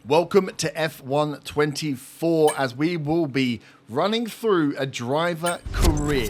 Welcome to F1 24 as we will be running through a driver career.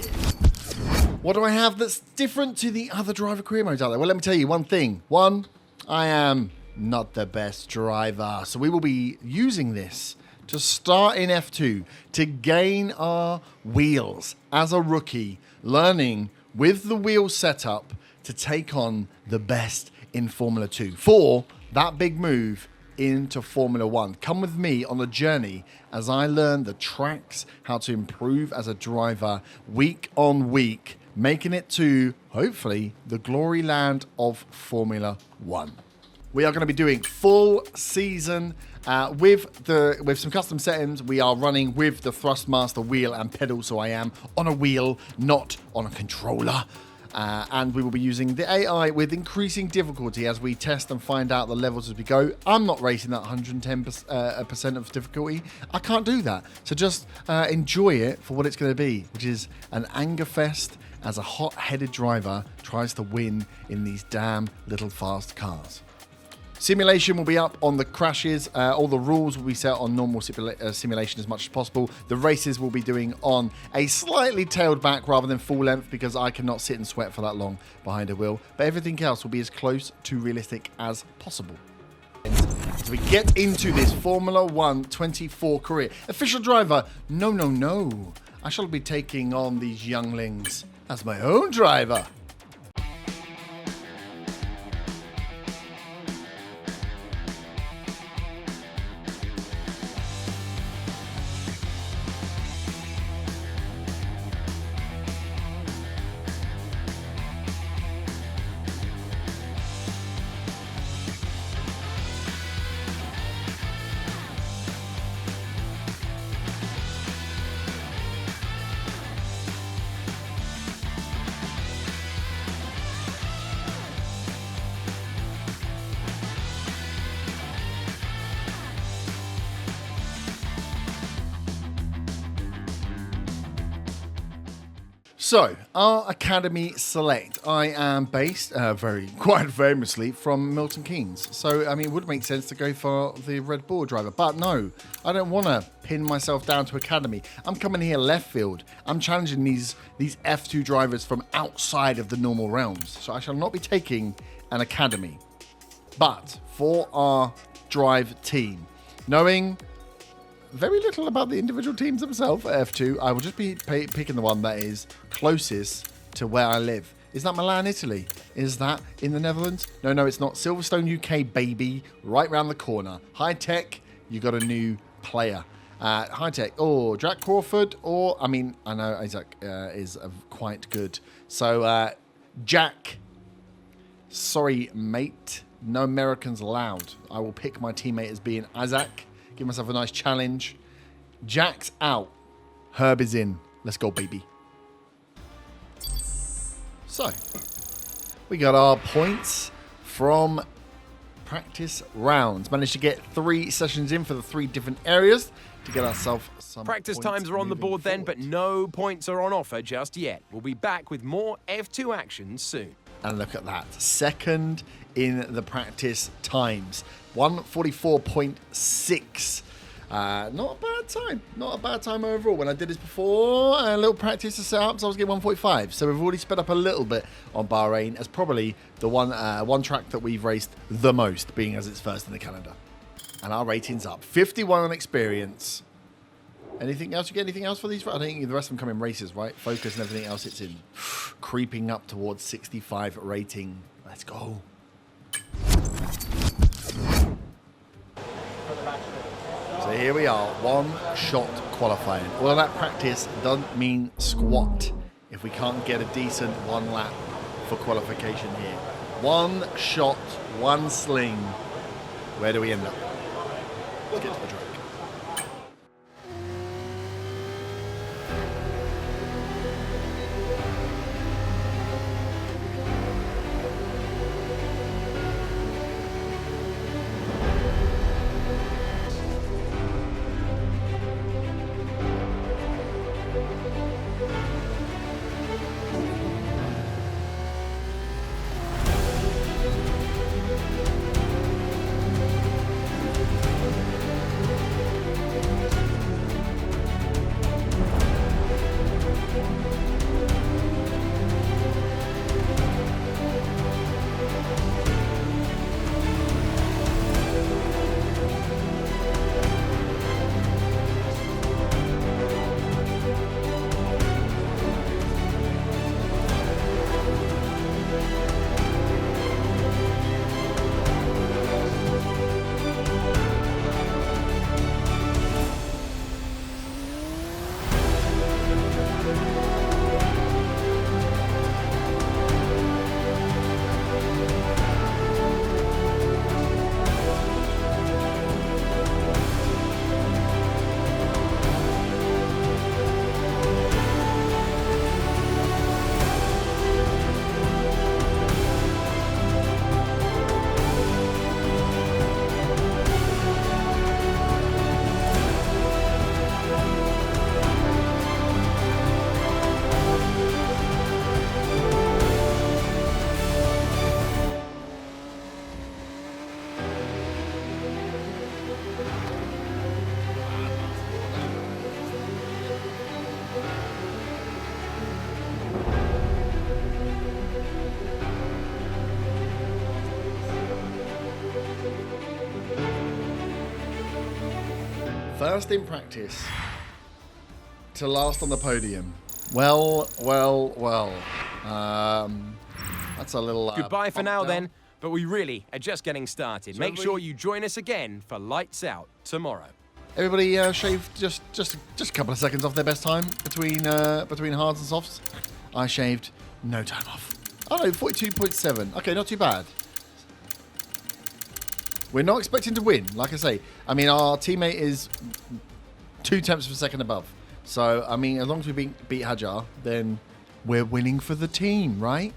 What do I have that's different to the other driver career modes out there? Well, let me tell you one thing. One, I am not the best driver. So we will be using this to start in F2 to gain our wheels as a rookie, learning with the wheel setup to take on the best in Formula 2 for that big move into Formula 1. Come with me on a journey as I learn the tracks, how to improve as a driver week on week, making it to, hopefully, the glory land of Formula 1. We are going to be doing full season with some custom settings. We are running with the Thrustmaster wheel and pedal, so I am on a wheel, not on a controller. And we will be using the AI with increasing difficulty as we test and find out the levels as we go. I'm not racing that 110% of difficulty. I can't do that. So just enjoy it for what it's going to be, which is an anger fest as a hot-headed driver tries to win in these damn little fast cars. Simulation will be up on the crashes. All the rules will be set on normal simulation as much as possible. The races will be doing on a slightly tailed back rather than full length because I cannot sit and sweat for that long behind a wheel. But everything else will be as close to realistic as possible. As we get into this Formula 1 24 career. Official driver, no. I shall be taking on these younglings as my own driver. So, our Academy Select. I am based, quite famously, from Milton Keynes. So, I mean, it would make sense to go for the Red Bull driver. But no, I don't want to pin myself down to Academy. I'm coming here left field. I'm challenging these F2 drivers from outside of the normal realms. So, I shall not be taking an Academy. But for our drive team, knowing very little about the individual teams themselves at F2, I will just be picking the one that is closest to where I live. Is that Milan, Italy? Is that in the Netherlands? No, it's not. Silverstone, UK, baby. Right round the corner. High Tech, you got a new player. High Tech, Jack Crawford, I know Isaac is quite good. So, Jack, sorry, mate. No Americans allowed. I will pick my teammate as being Isaac. Give myself a nice challenge. Jack's out. Herb is in. Let's go, baby. So, we got our points from practice rounds. Managed to get 3 sessions in for the 3 different areas to get ourselves some practice times are on the board then, but no points are on offer just yet. We'll be back with more F2 action soon. And look at that. Second in the practice times. 1:44.6. Not a bad time. Not a bad time overall. When I did this before, a little practice to set up, so I was getting 1:45. So we've already sped up a little bit on Bahrain as probably the one track that we've raced the most, being as it's first in the calendar. And our rating's up. 51 on experience. Anything else? You get anything else for these? I don't think the rest of them come in races, right? Focus and everything else it's in. Creeping up towards 65 rating. Let's go. So here we are, 1-shot qualifying. All of that practice doesn't mean squat if we can't get a decent 1 lap for qualification here. 1 shot, 1 sling. Where do we end up? Let's get to the track. First in practice to last on the podium. Well. That's a little... Goodbye for now down. then, but we really are just getting started. So Make sure you join us again for Lights Out tomorrow. Everybody shaved just a couple of seconds off their best time between hards and softs. I shaved no time off. Oh no, 42.7. Okay, not too bad. We're not expecting to win, like I say. I mean, our teammate is 2 tenths of a second above. So, I mean, as long as we beat Hajar, then we're winning for the team, right?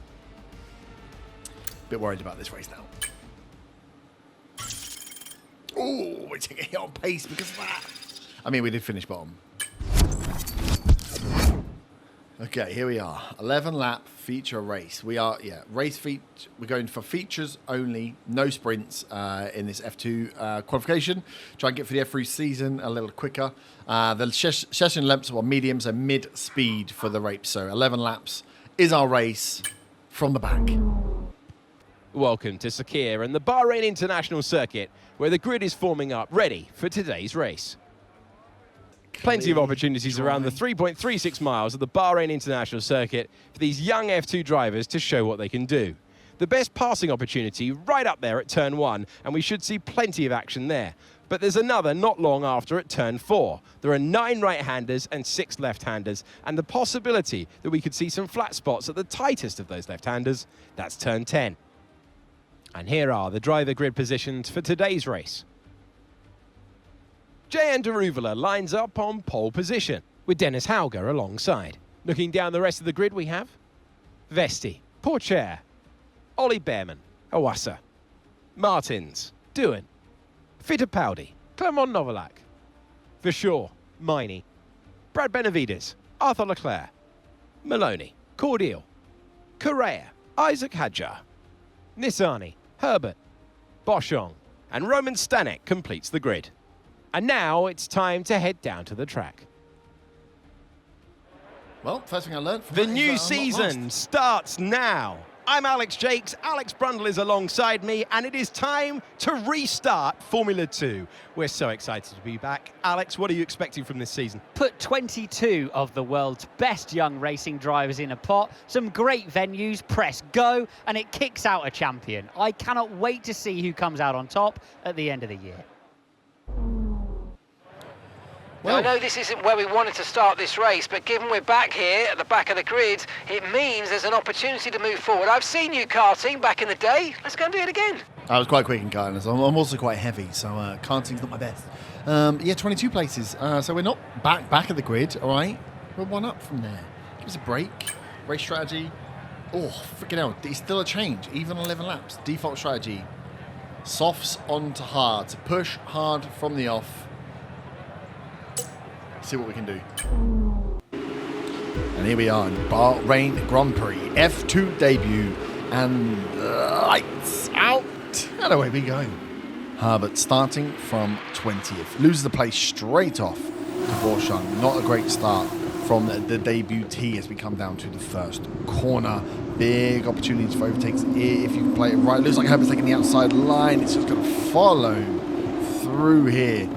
Bit worried about this race now. Oh, we're taking a hit on pace because of that. I mean, we did finish bottom. Okay, here we are. 11 lap feature race. We are, race feature. We're going for features only, no sprints in this F2 qualification. Try and get for the F3 season a little quicker. The session lengths are medium, so mid-speed for the race. So 11 laps is our race from the back. Welcome to Sakir and the Bahrain International Circuit, where the grid is forming up ready for today's race. Plenty of opportunities around the 3.36 miles of the Bahrain International Circuit for these young F2 drivers to show what they can do. The best passing opportunity right up there at turn 1, and we should see plenty of action there. But there's another not long after at turn 4. There are 9 right-handers and 6 left-handers, and the possibility that we could see some flat spots at the tightest of those left-handers, that's turn 10. And here are the driver grid positions for today's race. J.N. Daruvala lines up on pole position, with Dennis Hauger alongside. Looking down the rest of the grid, we have Vesti, Pourchaire, Ollie Behrman, Awasa, Martins, Doohan, Fittipaldi, Clermont Novalak, Verschoor, Miney, Brad Benavides, Arthur Leclerc, Maloney, Cordial, Correa, Isaac Hadjar, Nissani, Herbert, Boschong, and Roman Stanek completes the grid. And now it's time to head down to the track. Well, first thing I learned from The that new is that I'm not season lost. starts now. I'm Alex Jakes, Alex Brundle is alongside me, and it is time to restart Formula 2. We're so excited to be back. Alex, what are you expecting from this season? Put 22 of the world's best young racing drivers in a pot, some great venues, press go, and it kicks out a champion. I cannot wait to see who comes out on top at the end of the year. Now, I know this isn't where we wanted to start this race, but given we're back here at the back of the grid, it means there's an opportunity to move forward. I've seen you karting back in the day. Let's go and do it again. I was quite quick in karting, so I'm also quite heavy, so karting's not my best. 22 places, so we're not back at the grid, all right? We're 1 up from there. Give us a break. Race strategy. Oh, freaking hell, it's still a change, even 11 laps. Default strategy. Softs on to hard, to push hard from the off. See what we can do. And here we are in Bahrain Grand Prix F2 debut, and lights out, and away we go. Herbert starting from 20th, loses the place straight off to Boschong. Not a great start from the debutee as we come down to the first corner. Big opportunities for overtakes if you can play it right. Looks like Herbert's taking the outside line. It's just going to follow through here.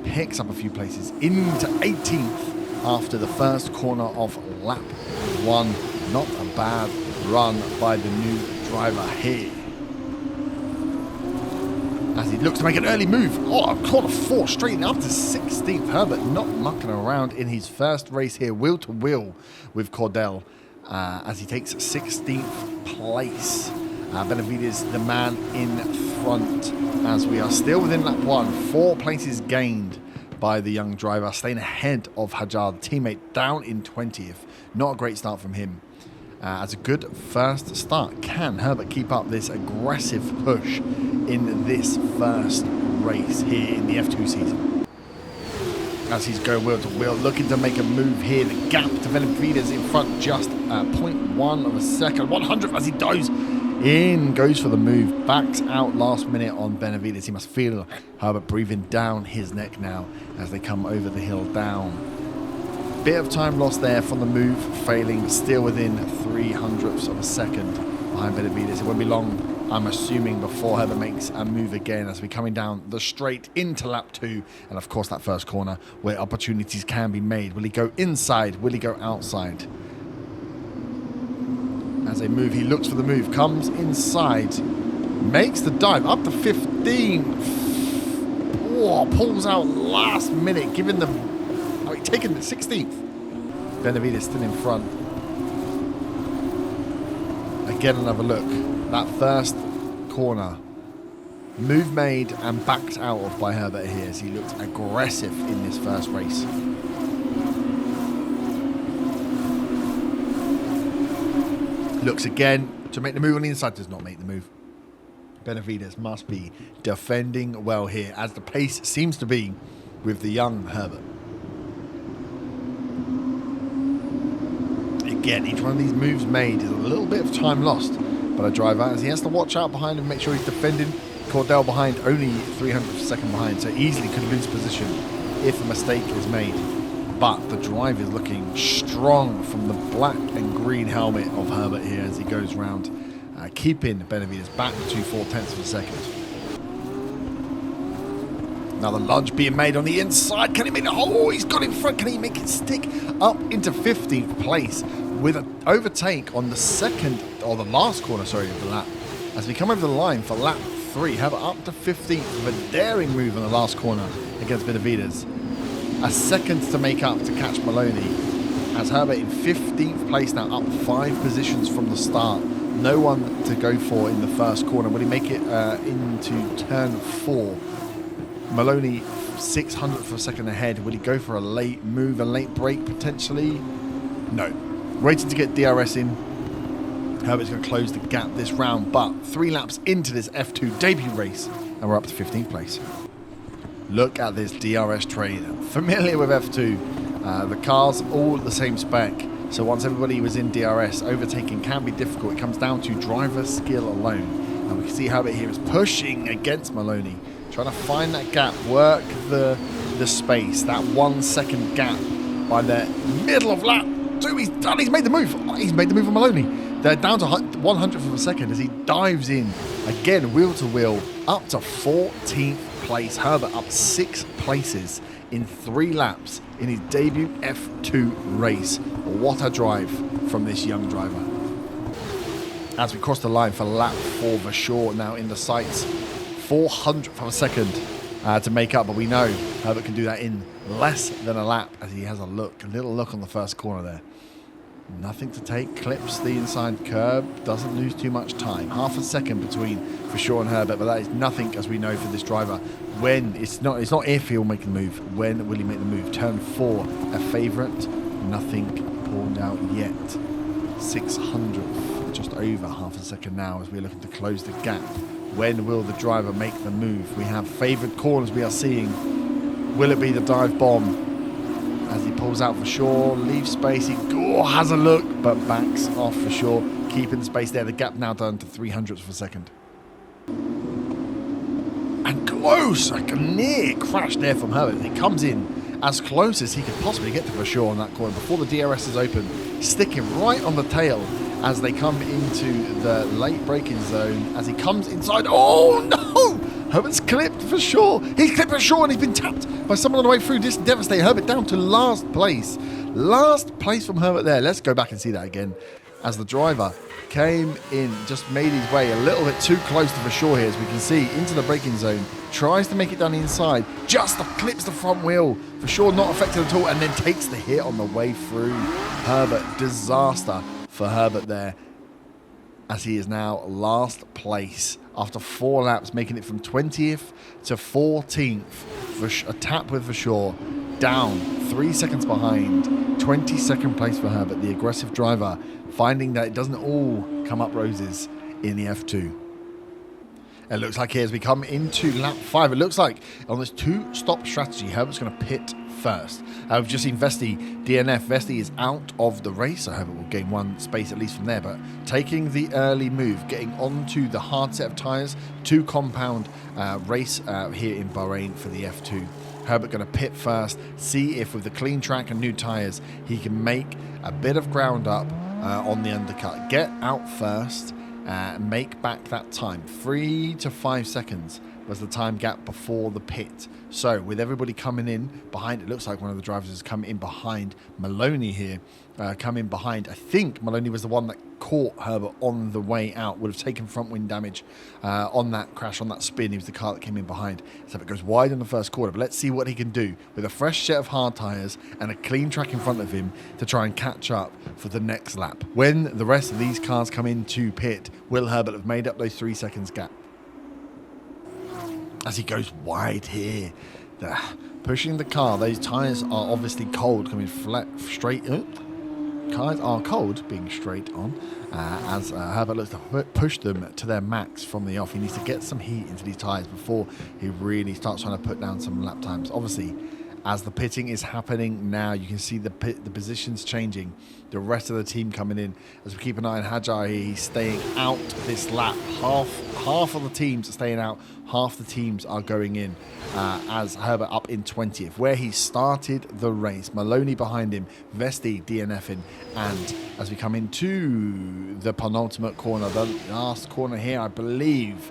Picks up a few places into 18th after the first corner of lap 1. Not a bad run by the new driver here. As he looks to make an early move. Oh, corner 4 straight up to 16th. Herbert not mucking around in his first race here, wheel to wheel with Cordell as he takes 16th place. Benavides, the man in front, as we are still within lap 1. 4 places gained by the young driver, staying ahead of Hajar, the teammate, down in 20th. Not a great start from him. As a good first start, can Herbert keep up this aggressive push in this first race here in the F2 season? As he's going wheel to wheel, looking to make a move here. The gap to Benavides in front, just 0.1 of a second. 100th as he dives in, goes for the move, backs out last minute on Benavides. He must feel Herbert breathing down his neck now as they come over the hill down. Bit of time lost there from the move, failing, still within 0.03 of a second behind Benavides. It won't be long I'm assuming, before Herbert makes a move again as we're coming down the straight into lap 2. And of course that first corner where opportunities can be made. Will he go inside? Will he go outside? As they move, he looks for the move, comes inside, makes the dive up to 15. Oh, pulls out last minute, giving them, taking the 16th. Benavides still in front. Again, another look. That first corner, move made and backed out of by Herbert here as he looked aggressive in this first race. Looks again to make the move on the inside, does not make the move. Benavides must be defending well here, as the pace seems to be with the young Herbert. Again, each one of these moves made is a little bit of time lost by the driver, as he has to watch out behind and make sure he's defending. Cordell behind, only 300th of a second behind, so easily could lose position if a mistake is made. But the drive is looking strong from the black and green helmet of Herbert here as he goes round, keeping Benavides back to 0.4 of a second. Now the lunge being made on the inside. Can he make it? Oh, he's got in front. Can he make it stick up into 15th place with an overtake on the second, or the last corner, sorry, of the lap. As we come over the line for lap 3, Herbert up to 15th with a daring move on the last corner against Benavides. A second to make up to catch Maloney. As Herbert in 15th place now, up 5 positions from the start. No one to go for in the first corner. Will he make it into turn 4? Maloney 600th of a second ahead. Will he go for a late move, a late break potentially? No. Waiting to get DRS in. Herbert's going to close the gap this round, but 3 laps into this F2 debut race, and we're up to 15th place. Look at this DRS train. Familiar with F2. The cars all the same spec. So once everybody was in DRS, overtaking can be difficult. It comes down to driver skill alone. And we can see Herbert here is pushing against Maloney, trying to find that gap, work the space, that 1 second gap by the middle of lap 2. He's done. He's made the move. He's made the move on Maloney. They're down to 100th of a second as he dives in again, wheel to wheel, up to 14th place. Herbert up 6 places in 3 laps in his debut F2 race. What a drive from this young driver. As we cross the line for lap 4, Verschoor now in the sights. 400th of a second to make up, but we know Herbert can do that in less than a lap as he has a little look on the first corner there. Nothing to take, clips the inside curb, doesn't lose too much time. Half a second between Verschoor and Herbert, but that is nothing, as we know, for this driver. When it's not if he'll make the move, when will he make the move? Turn 4, a favourite, nothing pulled out yet. 600th, just over half a second now as we're looking to close the gap. When will the driver make the move? We have favoured corners we are seeing. Will it be the dive bomb? As he pulls out Verschoor, leaves space, he has a look, but backs off Verschoor, keeping the space there. The gap now down to 300th of a second. And close, like a near crash there from Herbert. He comes in as close as he could possibly get to Verschoor on that corner before the DRS is open, sticking right on the tail as they come into the late braking zone. As he comes inside, oh no! Herbert's clipped Verschoor. He's clipped Verschoor and he's been tapped by someone on the way through. This devastates Herbert down to last place. Last place from Herbert there. Let's go back and see that again. As the driver came in, just made his way a little bit too close to Verschoor here, as we can see, into the braking zone. Tries to make it down the inside, just clips the front wheel. Verschoor not affected at all, and then takes the hit on the way through. Herbert, disaster for Herbert there, as he is now last place after 4 laps, making it from 20th to 14th. A tap with Verschoor, down 3 seconds behind. 22nd place for Herbert, the aggressive driver, finding that it doesn't all come up roses in the F2. It looks like here as we come into lap 5, it looks like on this 2-stop strategy, Herbert's going to pit first. We've just seen Vesti DNF. Vesti is out of the race, so Herbert will gain 1 space at least from there, but taking the early move, getting onto the hard set of tyres, 2 compound race here in Bahrain for the F2. Herbert going to pit first, see if with the clean track and new tyres, he can make a bit of ground up on the undercut. Get out first, make back that time. 3 to 5 seconds was the time gap before the pit. So with everybody coming in behind, it looks like one of the drivers has come in behind Maloney here. Come in behind. I think Maloney was the one that caught Herbert on the way out. Would have taken front wing damage on that crash, on that spin. He was the car that came in behind. So it goes wide in the first quarter. But let's see what he can do with a fresh set of hard tyres and a clean track in front of him to try and catch up for the next lap. When the rest of these cars come into pit, will Herbert have made up those 3 seconds gap? As he goes wide here, pushing the car. Those tyres are obviously cold, coming flat straight. Tyres are cold, being straight on, as Herbert looks to push them to their max from the off. He needs to get some heat into these tyres before he really starts trying to put down some lap times. Obviously, as the pitting is happening now, you can see the positions changing. The rest of the team coming in. As we keep an eye on Hajar here, he's staying out this lap. Half of the teams are staying out. Half the teams are going in as Herbert up in 20th, where he started the race. Maloney behind him, Vesti DNFing. And as we come into the penultimate corner, the last corner here, I believe,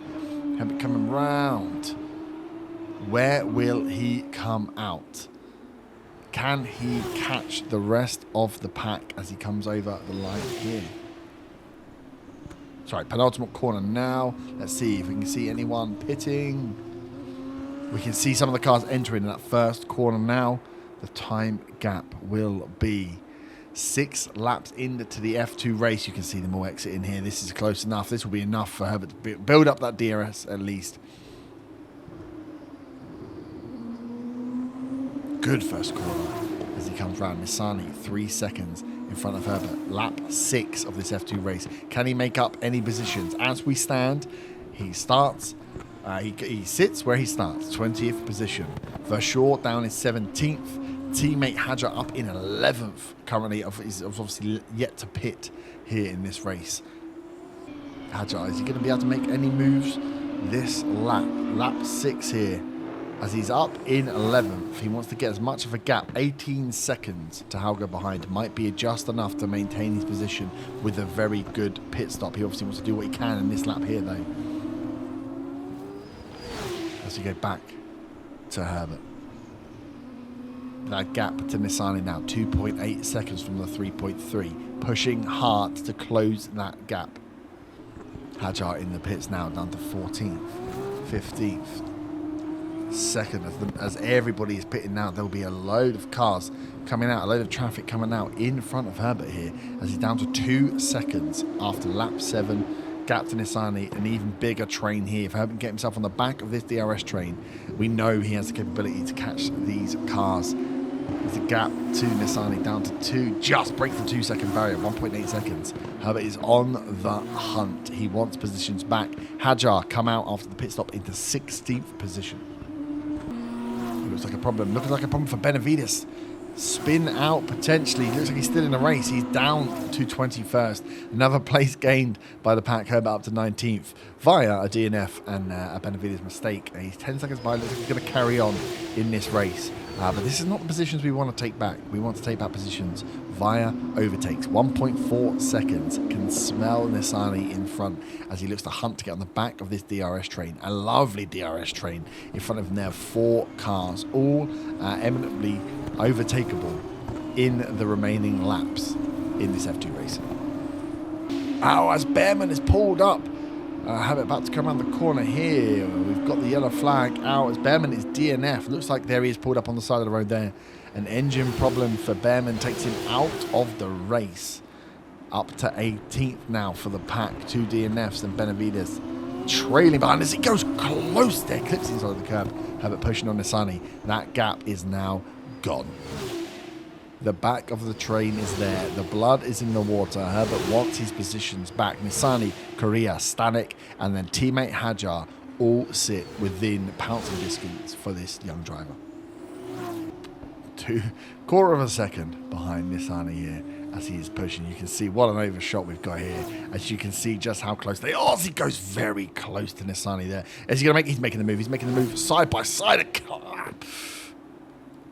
Herbert coming round. Where will he come out? Can he catch the rest of the pack as he comes over the line here? Sorry, penultimate corner now. Let's see if we can see anyone pitting. We can see some of the cars entering in that first corner now. The time gap will be 6 laps into the F2 race. You can see them all exiting here. This is close enough. This will be enough for Herbert to build up that DRS at least. Good first corner as he comes round. Nissani 3 seconds in front of Herbert. Lap 6 of this F2 race. Can he make up any positions? As we stand, he starts. He sits where he starts, 20th position. Verschoor down in 17th. Teammate Hajar up in 11th. Currently, is obviously yet to pit here in this race. Hajar, is he going to be able to make any moves this lap? Lap 6 here. As he's up in 11th, he wants to get as much of a gap. 18 seconds to Hauger behind. Might be just enough to maintain his position with a very good pit stop. He obviously wants to do what he can in this lap here, though. As we go back to Herbert. That gap to Nissani now, 2.8 seconds from the 3.3. Pushing hard to close that gap. Hajar in the pits now, down to 14th, 15th. Second, as everybody is pitting now, there'll be a load of cars coming out, a load of traffic coming out in front of Herbert here, as he's down to 2 seconds after lap 7. Gap to Nissani, an even bigger train here. If Herbert can get himself on the back of this DRS train, we know he has the capability to catch these cars. There's a gap to Nissani, down to 2, just breaks the 2 second barrier, 1.8 seconds. Herbert is on the hunt. He wants positions back. Hajar come out after the pit stop into 16th position. Looks like a problem. Looks like a problem for Benavides. Spin out potentially. Looks like he's still in the race. He's down to 21st. Another place gained by the pack. Herbert up to 19th via a DNF and a Benavides mistake. He's 10 seconds by. Looks like he's going to carry on in this race. But this is not the positions we want to take back. We want to take back positions via overtakes. 1.4 seconds. Can smell Nissani in front as he looks to hunt to get on the back of this DRS train. A lovely DRS train in front of him there. 4 cars, all eminently overtakeable in the remaining laps in this F2 race. Oh, as Behrman is pulled up. Herbert about to come around the corner here. We've got the yellow flag out as Behrman is DNF. Looks like there he is pulled up on the side of the road there. An engine problem for Behrman takes him out of the race. Up to 18th now for the pack. 2 DNFs and Benavides trailing behind as he goes close there. Clips inside the curb. Herbert pushing on Nissani. That gap is now gone. The back of the train is there. The blood is in the water. Herbert wants his positions back. Nissani, Korea, Stanek, and then teammate Hajar all sit within pouncing distance for this young driver. 2/4 of a second behind Nissani here as he is pushing. You can see what an overshot we've got here. As you can see just how close they are. As he goes very close to Nissani there. Is he going to make? He's making the move. He's making the move side by side.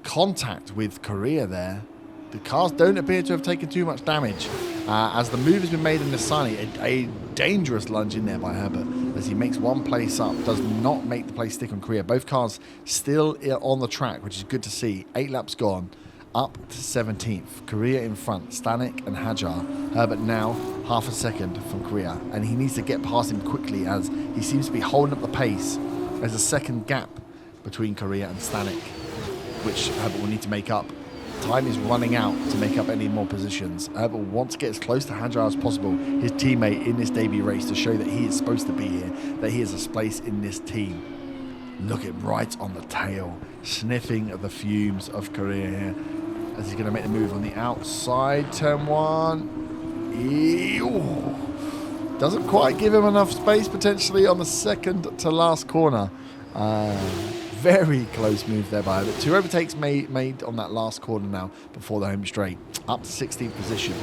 Contact with Korea there. The cars don't appear to have taken too much damage. as the move has been made in Nissani. A dangerous lunge in there by Herbert as he makes one place up, does not make the place stick on Korea. Both cars still on the track, which is good to see. 8 laps gone, up to 17th. Korea in front, Stanek and Hajar. Herbert now half a second from Korea, and he needs to get past him quickly as he seems to be holding up the pace. There's a second gap between Korea and Stanek, which Herbert will need to make up. Time is running out to make up any more positions. Herbert wants to get as close to Hajar as possible, his teammate in this debut race, to show that he is supposed to be here, that he has a place in this team. Look at right on the tail, sniffing the fumes of Korea here, as he's going to make the move on the outside, turn 1. Ew. Doesn't quite give him enough space potentially on the second to last corner. Very close move there by Herbert. 2 overtakes made on that last corner now before the home straight. Up to 16th position.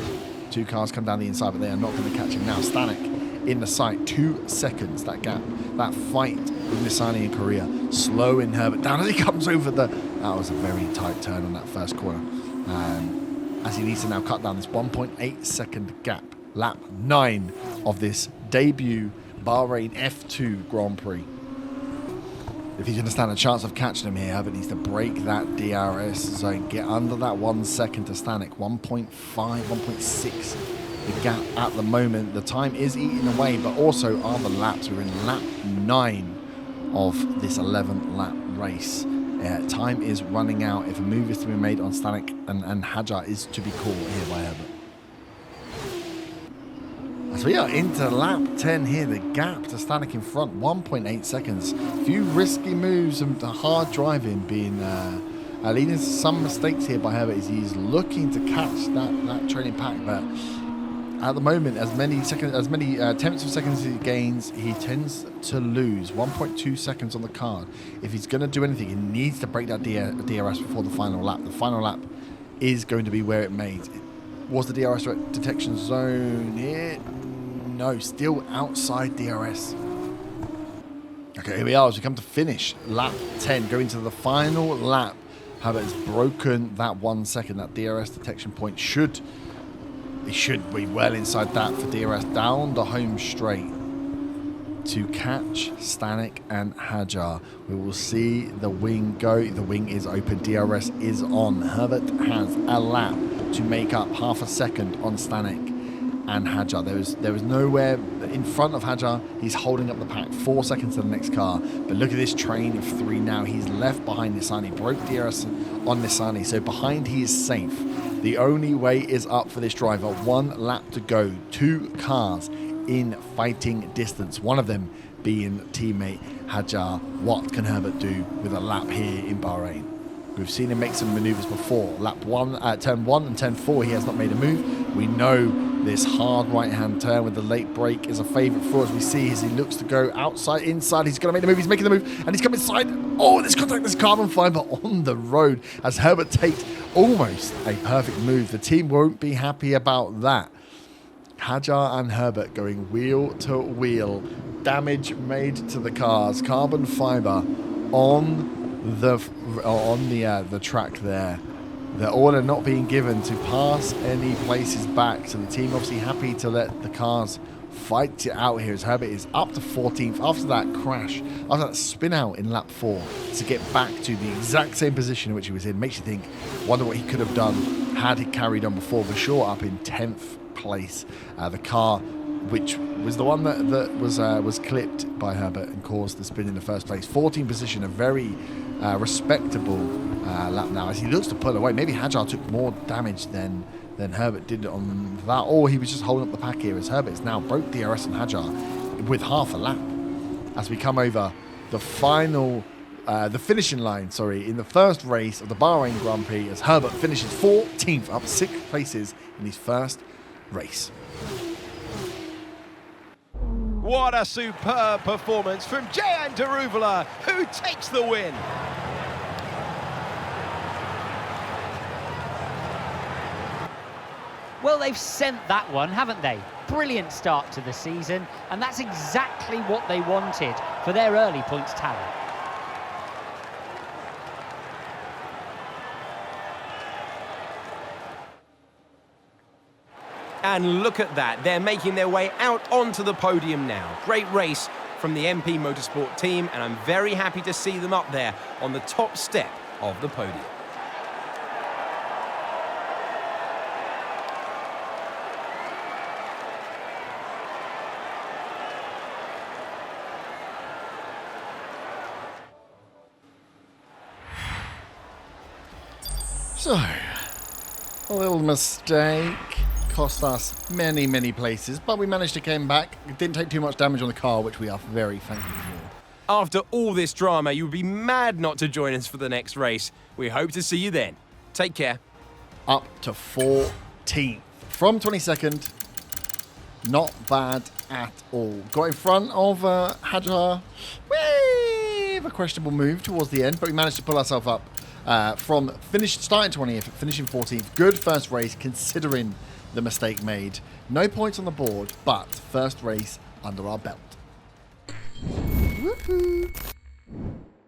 2 cars come down the inside, but they are not going to catch him now. Stanek in the sight. 2 seconds, that gap. That fight with Nissani and Korea. Slowing Herbert down as he comes over the... That was a very tight turn on that first corner. As he needs to now cut down this 1.8 second gap. Lap 9 of this debut Bahrain F2 Grand Prix. If he's going to stand a chance of catching him here, Herbert needs to break that DRS zone, get under that 1 second to Stanek. 1.5, 1.6 the gap at the moment. The time is eating away, but also are the laps. We're in lap 9 of this 11 lap race. Time is running out if a move is to be made on Stanek and Hajar is to be called here by Herbert. As we are into lap 10 here, the gap to Stanek in front, 1.8 seconds. A few risky moves and hard driving being leading to some mistakes here by Herbert as he's looking to catch that trailing pack. But at the moment, as many tenths of seconds he gains, he tends to lose 1.2 seconds on the card. If he's going to do anything, he needs to break that DRS before the final lap. The final lap is going to be where it made. Was the DRS detection zone here? No, still outside DRS. Okay, here we are as we come to finish lap 10, going to the final lap. Herbert has broken that 1 second. That DRS detection point should be well inside that for DRS down the home straight to catch Stanek and Hajar. We will see the wing go. The wing is open. DRS is on. Herbert has a lap to make up half a second on Stanek and Hajar. There was nowhere in front of Hajar. He's holding up the pack. 4 seconds to the next car. But look at this train of 3 now. He's left behind Nissani. Broke DRS on Nissani. So behind he is safe. The only way is up for this driver. 1 lap to go. 2 cars in fighting distance. One of them being teammate Hajar. What can Herbert do with a lap here in Bahrain? We've seen him make some maneuvers before. Turn 1 and turn 4, he has not made a move. We know this hard right-hand turn with the late brake is a favourite for us. We see as he looks to go outside, inside. He's going to make the move. He's making the move, and he's coming inside. Oh, this contact, this carbon fibre on the road as Herbert takes almost a perfect move. The team won't be happy about that. Hajar and Herbert going wheel to wheel. Damage made to the cars. Carbon fibre on the track there. The order not being given to pass any places back. So the team obviously happy to let the cars fight it out here as Herbert is up to 14th after that crash, after that spin out in lap 4 to get back to the exact same position in which he was in. Makes you think, wonder what he could have done had he carried on before. For sure, up in 10th place. The car, which was the one that was clipped by Herbert and caused the spin in the first place. 14th position, a very respectable lap now as he looks to pull away. Maybe Hajar took more damage than Herbert did on that, or he was just holding up the pack here as Herbert's now broke DRS and Hajar with half a lap as we come over the final the finishing line, in the first race of the Bahrain Grand Prix as Herbert finishes 14th, up 6 places in his first race. What a superb performance from Jehan Daruvala, who takes the win. Well, they've sent that one, haven't they? Brilliant start to the season, and that's exactly what they wanted for their early points tally. And look at that, they're making their way out onto the podium now. Great race from the MP Motorsport team, and I'm very happy to see them up there on the top step of the podium. So, a little mistake cost us many, many places, but we managed to come back. It didn't take too much damage on the car, which we are very thankful for. After all this drama, you would be mad not to join us for the next race. We hope to see you then. Take care. Up to 14th from 22nd. Not bad at all. Got in front of Hadjar with a questionable move towards the end, but we managed to pull ourselves up from starting 20th, finishing 14th. Good first race considering the mistake made. No points on the board, but first race under our belt. Woohoo!